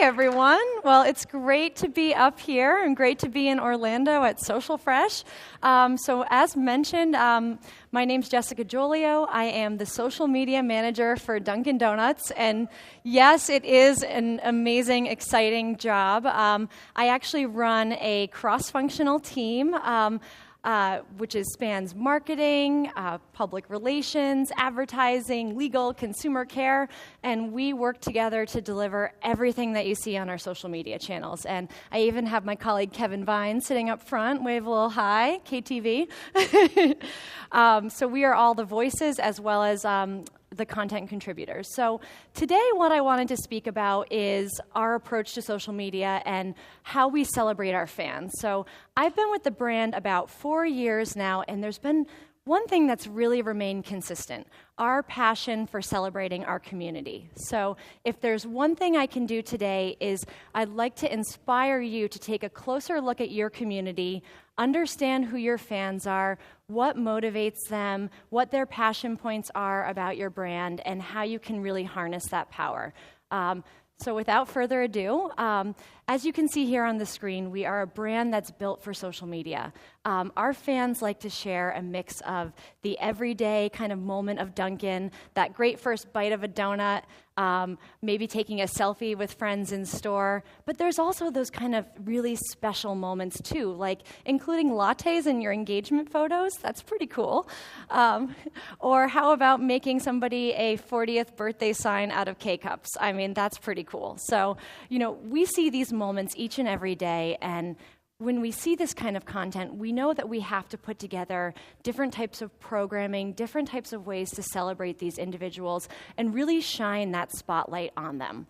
everyone. Well, it's great to be up here and great to be in Orlando at Social Fresh. So as mentioned, my name's Jessica Gioglio. I am the social media manager for Dunkin' Donuts. And yes, it is an amazing, exciting job. I actually run a cross-functional team which spans marketing, public relations, advertising, legal, consumer care, and we work together to deliver everything that you see on our social media channels. And I even have my colleague Kevin Vine sitting up front. Wave a little hi, KTV. So we are all the voices as well as the content contributors. So today what I wanted to speak about is our approach to social media and how we celebrate our fans. So I've been with the brand about 4 years now, and there's been one thing that's really remained consistent: our passion for celebrating our community. So if there's one thing I can do today is I'd like to inspire you to take a closer look at your community, understand who your fans are, what motivates them, what their passion points are about your brand, and how you can really harness that power. So without further ado, as you can see here on the screen, we are a brand that's built for social media. Our fans like to share a mix of the everyday kind of moment of Dunkin', that great first bite of a donut, maybe taking a selfie with friends in store, but there's also those kind of really special moments too, like including lattes in your engagement photos. That's pretty cool. Or how about making somebody a 40th birthday sign out of K-Cups? I mean, that's pretty cool. So, we see these moments each and every day, and when we see this kind of content, we know that we have to put together different types of programming, different types of ways to celebrate these individuals and really shine that spotlight on them.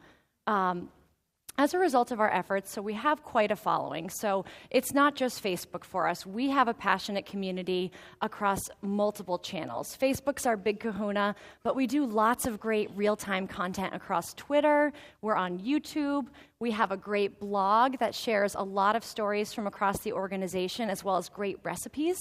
As a result of our efforts, so we have quite a following. So it's not just Facebook for us. We have a passionate community across multiple channels. Facebook's our big kahuna, but we do lots of great real-time content across Twitter. We're on YouTube. We have a great blog that shares a lot of stories from across the organization, as well as great recipes.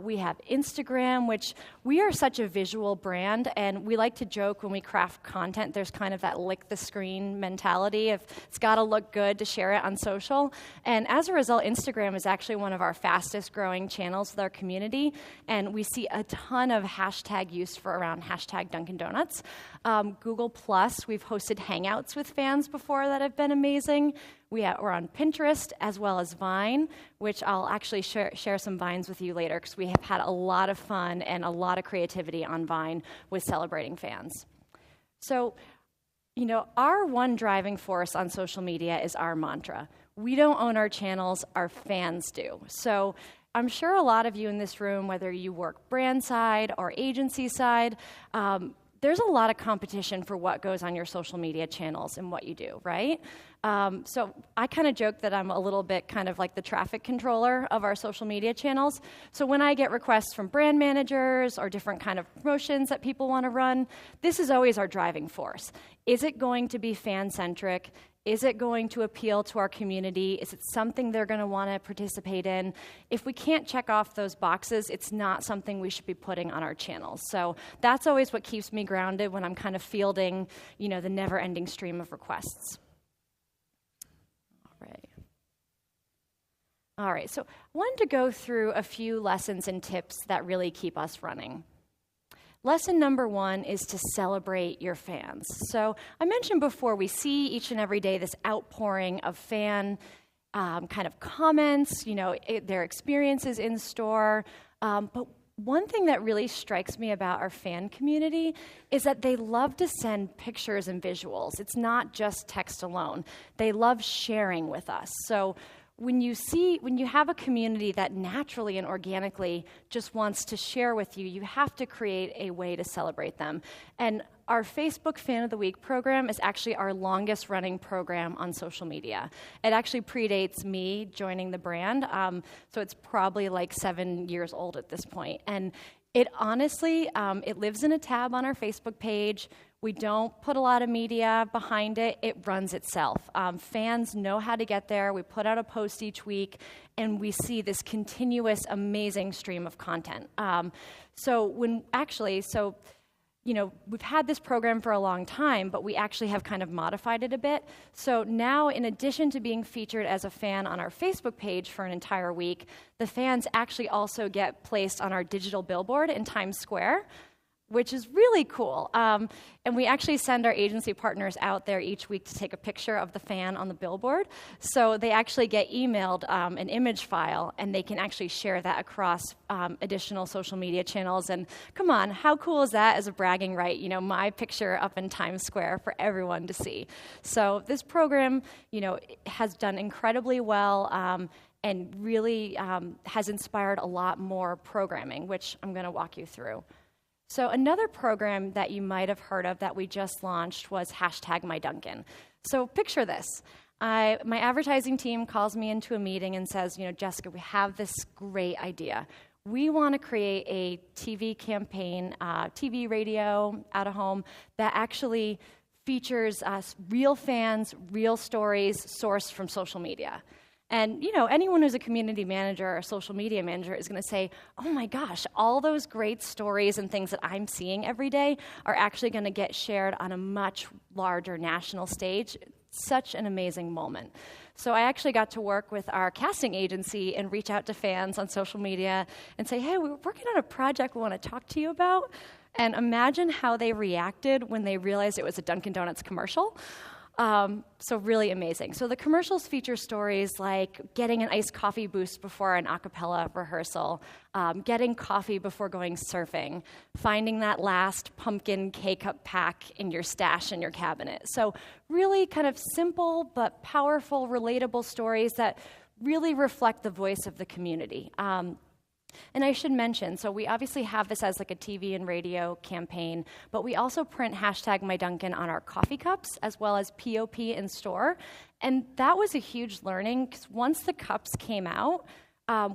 We have Instagram, which we are such a visual brand, and we like to joke when we craft content, there's kind of that lick the screen mentality of it's got to look good to share it on social. And as a result, Instagram is actually one of our fastest growing channels with our community, and we see a ton of hashtag use for around hashtag Dunkin' Donuts. Google Plus, we've hosted hangouts with fans before that have been amazing. We're on Pinterest as well as Vine, which I'll actually share some Vines with you later because we have had a lot of fun and a lot of creativity on Vine with celebrating fans. So, our one driving force on social media is our mantra. We don't own our channels, our fans do. So I'm sure a lot of you in this room, whether you work brand side or agency side, there's a lot of competition for what goes on your social media channels and what you do, right? So I kind of joke that I'm a little bit kind of like the traffic controller of our social media channels. So when I get requests from brand managers or different kind of promotions that people want to run, this is always our driving force. Is it going to be fan-centric? Is it going to appeal to our community? Is it something they're going to want to participate in? If we can't check off those boxes, it's not something we should be putting on our channels. So that's always what keeps me grounded when I'm kind of fielding, the never-ending stream of requests. All right, so I wanted to go through a few lessons and tips that really keep us running. Lesson number 1 is to celebrate your fans. So I mentioned before, we see each and every day this outpouring of fan kind of comments, their experiences in store. But one thing that really strikes me about our fan community is that they love to send pictures and visuals. It's not just text alone. They love sharing with us. So when you have a community that naturally and organically just wants to share with you, you have to create a way to celebrate them. And our Facebook Fan of the Week program is actually our longest running program on social media. It actually predates me joining the brand, so it's probably like 7 years old at this point. And it honestly, it lives in a tab on our Facebook page. We don't put a lot of media behind it. It runs itself. Fans know how to get there. We put out a post each week, and we see this continuous, amazing stream of content. we've had this program for a long time, but we actually have kind of modified it a bit. So now, in addition to being featured as a fan on our Facebook page for an entire week, the fans actually also get placed on our digital billboard in Times Square, which is really cool. And we actually send our agency partners out there each week to take a picture of the fan on the billboard. So they actually get emailed an image file, and they can actually share that across additional social media channels. And come on, how cool is that as a bragging right? My picture up in Times Square for everyone to see. So this program, has done incredibly well. And really has inspired a lot more programming, which I'm going to walk you through. So another program that you might have heard of that we just launched was #MyDunkin. So picture this. My advertising team calls me into a meeting and says, Jessica, we have this great idea. We want to create a TV campaign, TV, radio, out of home, that actually features real fans, real stories sourced from social media. And, anyone who's a community manager or a social media manager is going to say, oh my gosh, all those great stories and things that I'm seeing every day are actually going to get shared on a much larger national stage. Such an amazing moment. So I actually got to work with our casting agency and reach out to fans on social media and say, hey, we're working on a project we want to talk to you about. And imagine how they reacted when they realized it was a Dunkin' Donuts commercial. So really amazing. So the commercials feature stories like getting an iced coffee boost before an a cappella rehearsal, getting coffee before going surfing, finding that last pumpkin K-cup pack in your stash in your cabinet. So really kind of simple but powerful, relatable stories that really reflect the voice of the community. And I should mention, so we obviously have this as like a TV and radio campaign, but we also print #MyDunkin on our coffee cups as well as POP in store. And that was a huge learning because once the cups came out,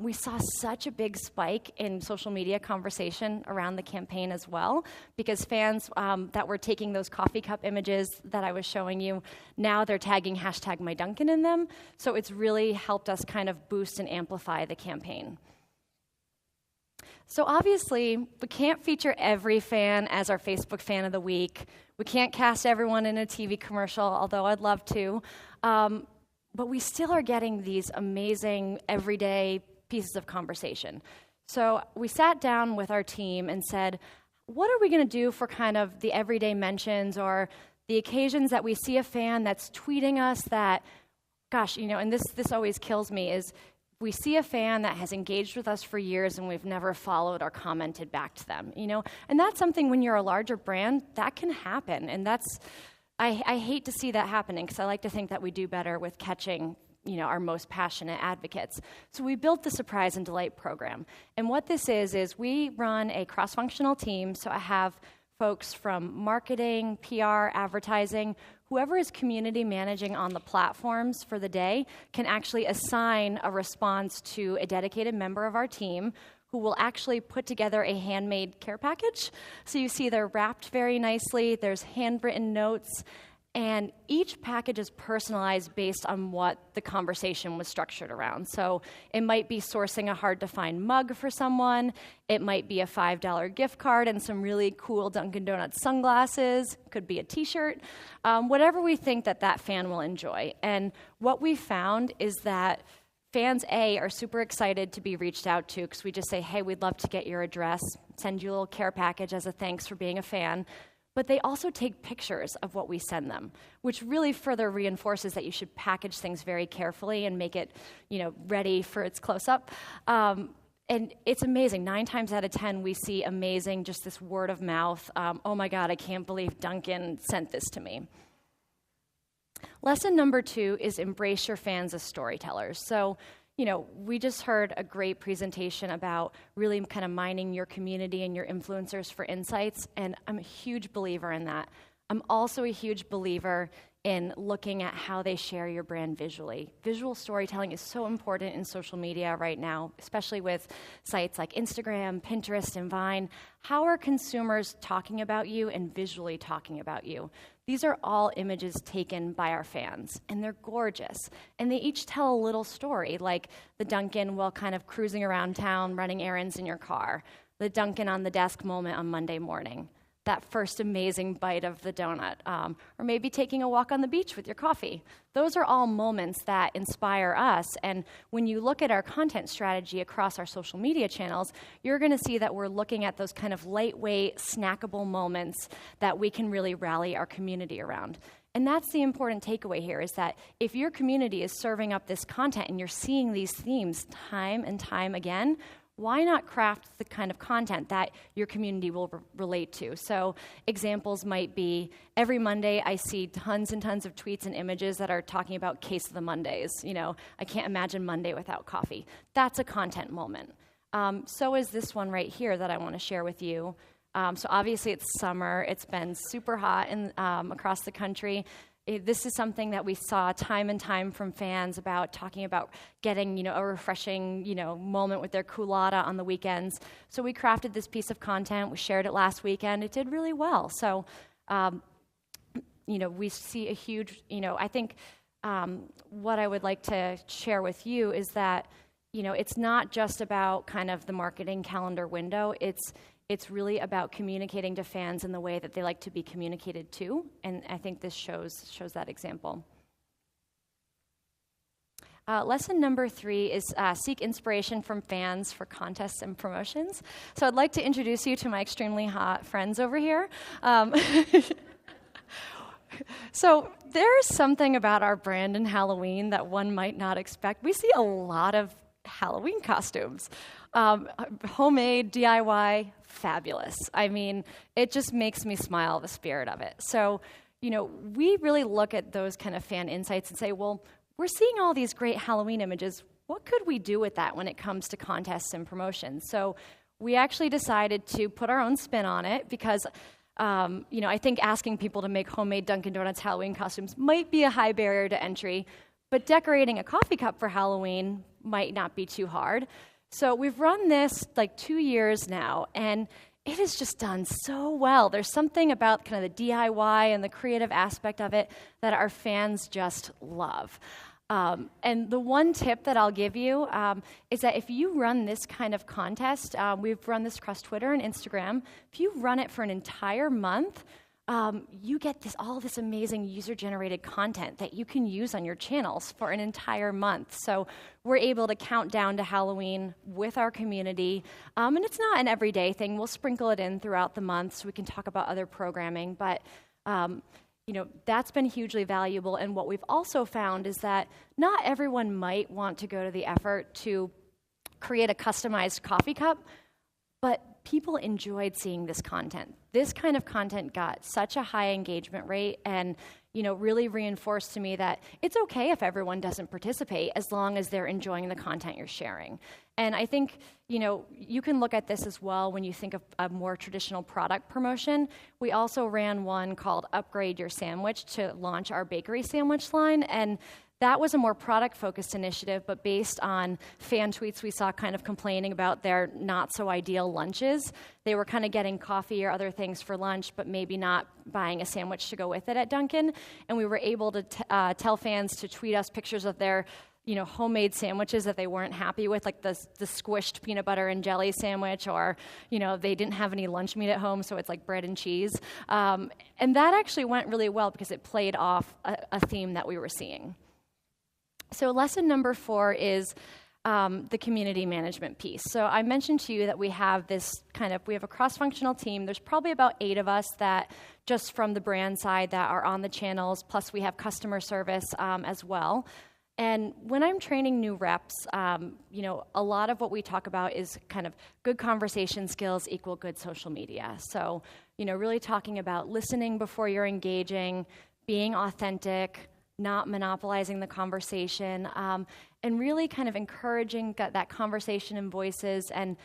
we saw such a big spike in social media conversation around the campaign as well, because fans that were taking those coffee cup images that I was showing you, now they're tagging #MyDunkin in them. So it's really helped us kind of boost and amplify the campaign. So obviously, we can't feature every fan as our Facebook fan of the week. We can't cast everyone in a TV commercial, although I'd love to. But we still are getting these amazing, everyday pieces of conversation. So we sat down with our team and said, what are we going to do for kind of the everyday mentions or the occasions that we see a fan that's tweeting us that, gosh, and this always kills me, is we see a fan that has engaged with us for years and we've never followed or commented back to them, And that's something when you're a larger brand, that can happen. And I hate to see that happening because I like to think that we do better with catching, our most passionate advocates. So we built the Surprise and Delight program. And what this is we run a cross-functional team. So I have folks from marketing, PR, advertising, whoever is community managing on the platforms for the day can actually assign a response to a dedicated member of our team who will actually put together a handmade care package. So you see they're wrapped very nicely, there's handwritten notes, and each package is personalized based on what the conversation was structured around. So it might be sourcing a hard-to-find mug for someone. It might be a $5 gift card and some really cool Dunkin' Donuts sunglasses. Could be a T-shirt. Whatever we think that fan will enjoy. And what we found is that fans, are super excited to be reached out to because we just say, hey, we'd love to get your address, send you a little care package as a thanks for being a fan. But they also take pictures of what we send them, which really further reinforces that you should package things very carefully and make it, ready for its close-up. And it's amazing. 9 times out of 10, we see amazing, just this word of mouth. Oh my God, I can't believe Dunkin' sent this to me. Lesson number 2 is embrace your fans as storytellers. So, we just heard a great presentation about really kind of mining your community and your influencers for insights, and I'm a huge believer in that. I'm also a huge believer in looking at how they share your brand visually. Visual storytelling is so important in social media right now, especially with sites like Instagram, Pinterest, and Vine. How are consumers talking about you and visually talking about you? These are all images taken by our fans, and they're gorgeous. And they each tell a little story, like the Dunkin' while kind of cruising around town, running errands in your car, the Dunkin' on the desk moment on Monday morning, that first amazing bite of the donut, or maybe taking a walk on the beach with your coffee. Those are all moments that inspire us, and when you look at our content strategy across our social media channels, you're going to see that we're looking at those kind of lightweight, snackable moments that we can really rally our community around. And that's the important takeaway here, is that if your community is serving up this content and you're seeing these themes time and time again, why not craft the kind of content that your community will relate to? So examples might be, every Monday I see tons and tons of tweets and images that are talking about Case of the Mondays. I can't imagine Monday without coffee. That's a content moment. So is this one right here that I want to share with you. So obviously it's summer. It's been super hot across the country. This is something that we saw time and time from fans about talking about getting, a refreshing, moment with their culotta on the weekends. So we crafted this piece of content. We shared it last weekend. It did really well. So, we see a huge, I think what I would like to share with you is that, it's not just about kind of the marketing calendar window. It's really about communicating to fans in the way that they like to be communicated to, and I think this shows that example. Lesson number 3 is seek inspiration from fans for contests and promotions. So I'd like to introduce you to my extremely hot friends over here. So there's something about our brand in Halloween that one might not expect. We see a lot of Halloween costumes. Homemade, DIY, fabulous. I mean, it just makes me smile, the spirit of it. So, we really look at those kind of fan insights and say, well, we're seeing all these great Halloween images. What could we do with that when it comes to contests and promotions? So we actually decided to put our own spin on it because, I think asking people to make homemade Dunkin' Donuts Halloween costumes might be a high barrier to entry, but decorating a coffee cup for Halloween might not be too hard. So we've run this like 2 years now, and it has just done so well. There's something about kind of the DIY and the creative aspect of it that our fans just love. And the one tip that I'll give you is that if you run this kind of contest, we've run this across Twitter and Instagram, if you run it for an entire month, you get all this amazing user-generated content that you can use on your channels for an entire month. So we're able to count down to Halloween with our community. And it's not an everyday thing. We'll sprinkle it in throughout the month so we can talk about other programming. But that's been hugely valuable. And what we've also found is that not everyone might want to go to the effort to create a customized coffee cup, but people enjoyed seeing this content. This kind of content got such a high engagement rate and, really reinforced to me that it's okay if everyone doesn't participate as long as they're enjoying the content you're sharing. And I think, you can look at this as well when you think of a more traditional product promotion. We also ran one called Upgrade Your Sandwich to launch our bakery sandwich line, and that was a more product-focused initiative, but based on fan tweets we saw kind of complaining about their not-so-ideal lunches. They were kind of getting coffee or other things for lunch, but maybe not buying a sandwich to go with it at Dunkin'. And we were able to tell fans to tweet us pictures of their homemade sandwiches that they weren't happy with, like the squished peanut butter and jelly sandwich, or, they didn't have any lunch meat at home, so it's like bread and cheese. And that actually went really well because it played off a theme that we were seeing. So lesson number 4 is the community management piece. So I mentioned to you that we have we have a cross-functional team. There's probably about 8 of us that just from the brand side that are on the channels, plus we have customer service as well. And when I'm training new reps, a lot of what we talk about is kind of good conversation skills equal good social media. So, really talking about listening before you're engaging, being authentic, not monopolizing the conversation, and really kind of encouraging that conversation in voices and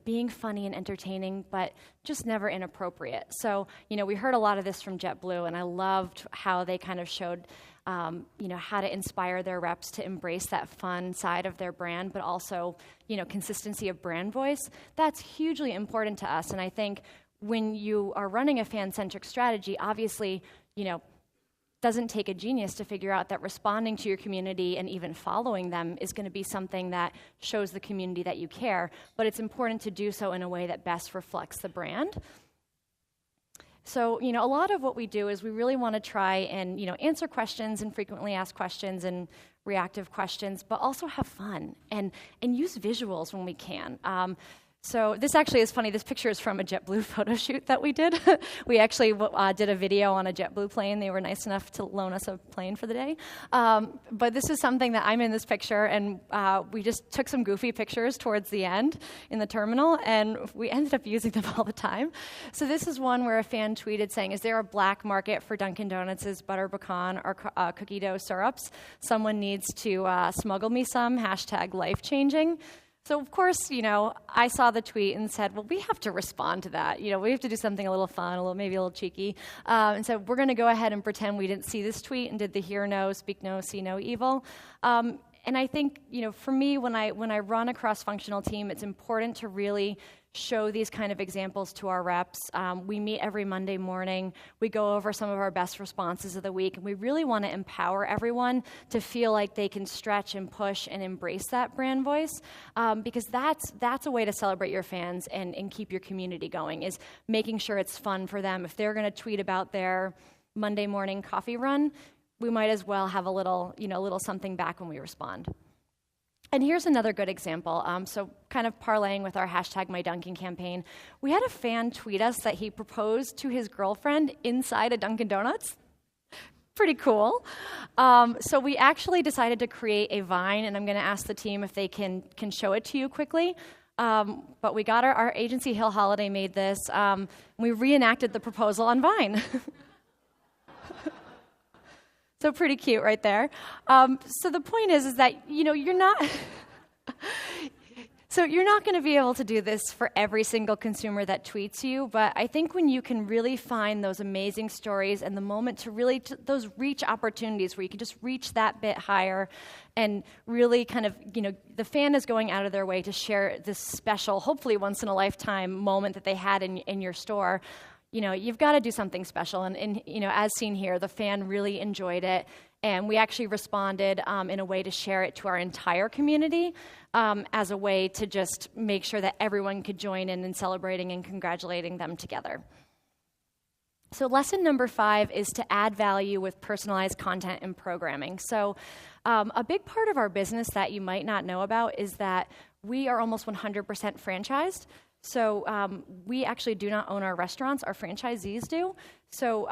being funny and entertaining, but just never inappropriate. So, we heard a lot of this from JetBlue, and I loved how they kind of showed, how to inspire their reps to embrace that fun side of their brand, but also, consistency of brand voice. That's hugely important to us, and I think when you are running a fan-centric strategy, obviously, doesn't take a genius to figure out that responding to your community and even following them is going to be something that shows the community that you care, but it's important to do so in a way that best reflects the brand. So, a lot of what we do is we really want to try and, answer questions and frequently asked questions and reactive questions, but also have fun and use visuals when we can. So this actually is funny. This picture is from a JetBlue photo shoot that we did. We actually did a video on a JetBlue plane. They were nice enough to loan us a plane for the day. But this is something that I'm in this picture, and we just took some goofy pictures towards the end in the terminal, and we ended up using them all the time. So this is one where a fan tweeted saying, "Is there a black market for Dunkin' Donuts' butter pecan or cookie dough syrups? Someone needs to smuggle me some, #life-changing." So, of course, I saw the tweet and said, well, we have to respond to that. We have to do something a little fun, maybe a little cheeky. And so we're going to go ahead and pretend we didn't see this tweet and did the hear no, speak no, see no evil. And I think, for me, when I run a cross-functional team, it's important to really show these kind of examples to our reps. We meet every Monday morning. We go over some of our best responses of the week, and we really want to empower everyone to feel like they can stretch and push and embrace that brand voice, because that's a way to celebrate your fans and keep your community going, is making sure it's fun for them. If they're going to tweet about their Monday morning coffee run, we might as well have a little something back when we respond. And here's another good example. So kind of parlaying with our #MyDunkin campaign, we had a fan tweet us that he proposed to his girlfriend inside a Dunkin' Donuts. Pretty cool. So we actually decided to create a Vine, and I'm going to ask the team if they can show it to you quickly. But we got our agency, Hill Holiday, made this. We reenacted the proposal on Vine. So pretty cute right there. So the point is that, you're not... So you're not going to be able to do this for every single consumer that tweets you, but I think when you can really find those amazing stories and the moment to really, those reach opportunities where you can just reach that bit higher and really kind of, the fan is going out of their way to share this special, hopefully once in a lifetime moment that they had in your store. You've got to do something special. And as seen here, the fan really enjoyed it. And we actually responded in a way to share it to our entire community as a way to just make sure that everyone could join in celebrating and congratulating them together. So lesson number 5 is to add value with personalized content and programming. So a big part of our business that you might not know about is that we are almost 100% franchised. So we actually do not own our restaurants, our franchisees do. So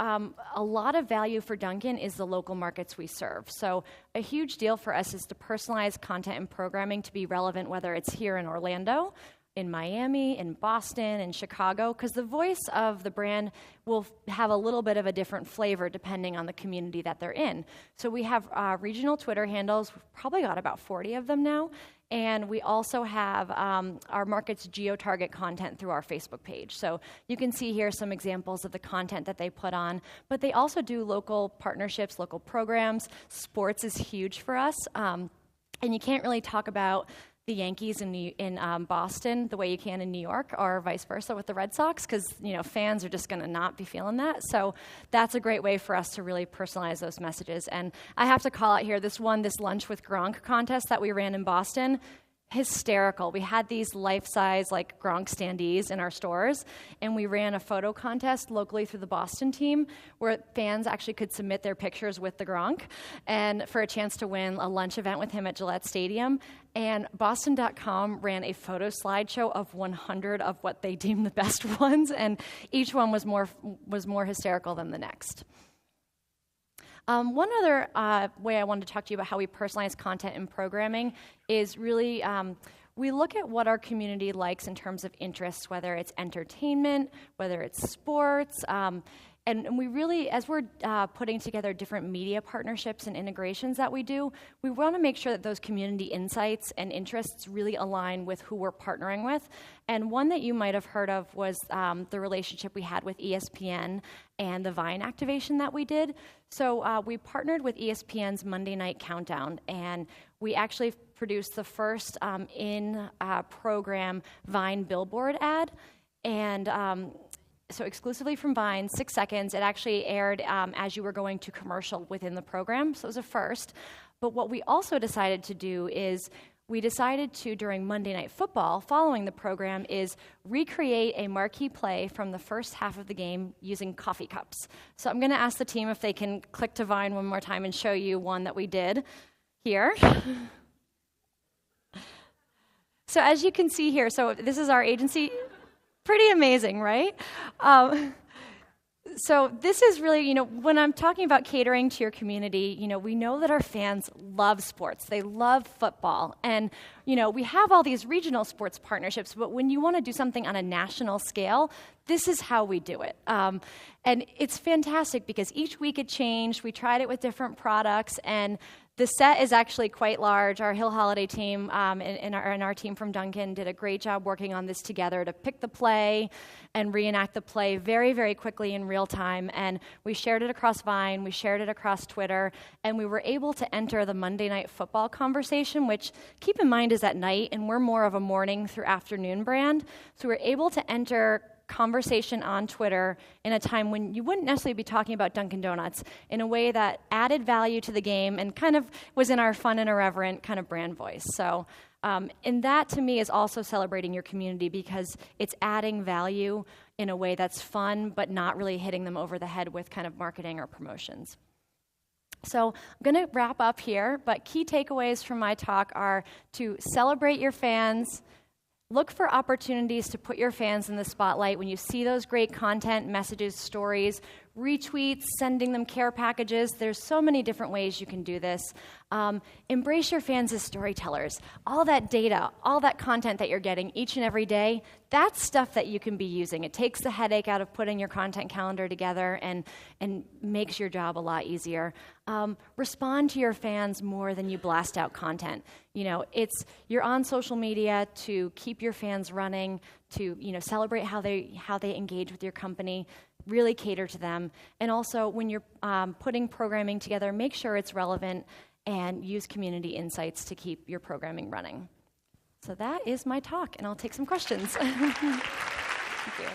a lot of value for Dunkin' is the local markets we serve. So a huge deal for us is to personalize content and programming to be relevant, whether it's here in Orlando, in Miami, in Boston, in Chicago, because the voice of the brand will have a little bit of a different flavor depending on the community that they're in. So we have regional Twitter handles. We've probably got about 40 of them now. And we also have our market's geo-target content through our Facebook page. So you can see here some examples of the content that they put on. But they also do local partnerships, local programs. Sports is huge for us. And you can't really talk about the Yankees in Boston the way you can in New York, or vice versa with the Red Sox, because fans are just going to not be feeling that. So that's a great way for us to really personalize those messages. And I have to call out here this Lunch with Gronk contest that we ran in Boston. Hysterical. We had these life-size Gronk standees in our stores, and we ran a photo contest locally through the Boston team where fans actually could submit their pictures with the Gronk and for a chance to win a lunch event with him at Gillette Stadium. And Boston.com ran a photo slideshow of 100 of what they deemed the best ones, and each one was more hysterical than the next. One other way I wanted to talk to you about how we personalize content and programming is really we look at what our community likes in terms of interests, whether it's entertainment, whether it's sports, and we really, as we're putting together different media partnerships and integrations that we do, we want to make sure that those community insights and interests really align with who we're partnering with. And one that you might have heard of was the relationship we had with ESPN and the Vine activation that we did. So we partnered with ESPN's Monday Night Countdown, and we actually produced the first in-program Vine billboard ad. And so exclusively from Vine, 6 seconds. It actually aired as you were going to commercial within the program, so it was a first. But what we also decided to do is we decided to, during Monday Night Football, following the program, is recreate a marquee play from the first half of the game using coffee cups. So I'm going to ask the team if they can click to Vine one more time and show you one that we did here. So as you can see here, so this is our agency. Pretty amazing, right? So this is really, when I'm talking about catering to your community, we know that our fans love sports. They love football. And, we have all these regional sports partnerships, but when you want to do something on a national scale, this is how we do it. And it's fantastic because each week it changed. We tried it with different products, and the set is actually quite large. Our Hill Holiday team and our team from Dunkin did a great job working on this together to pick the play and reenact the play very, very quickly in real time. And we shared it across Vine, we shared it across Twitter, and we were able to enter the Monday Night Football conversation, which, keep in mind, is at night, and we're more of a morning through afternoon brand. So we're able to enter conversation on Twitter in a time when you wouldn't necessarily be talking about Dunkin' Donuts, in a way that added value to the game and kind of was in our fun and irreverent kind of brand voice. So, and that to me is also celebrating your community because it's adding value in a way that's fun but not really hitting them over the head with kind of marketing or promotions. So I'm going to wrap up here, but key takeaways from my talk are to celebrate your fans. Look for opportunities to put your fans in the spotlight when you see those great content, messages, stories, retweets, sending them care packages. There's so many different ways you can do this. Embrace your fans as storytellers. All that data, all that content that you're getting each and every day, that's stuff that you can be using. It takes the headache out of putting your content calendar together and makes your job a lot easier. Respond to your fans more than you blast out content. You're on social media to keep your fans running, to celebrate how they engage with your company, really cater to them. And also, when you're putting programming together, make sure it's relevant and use community insights to keep your programming running. So that is my talk, and I'll take some questions. Thank you.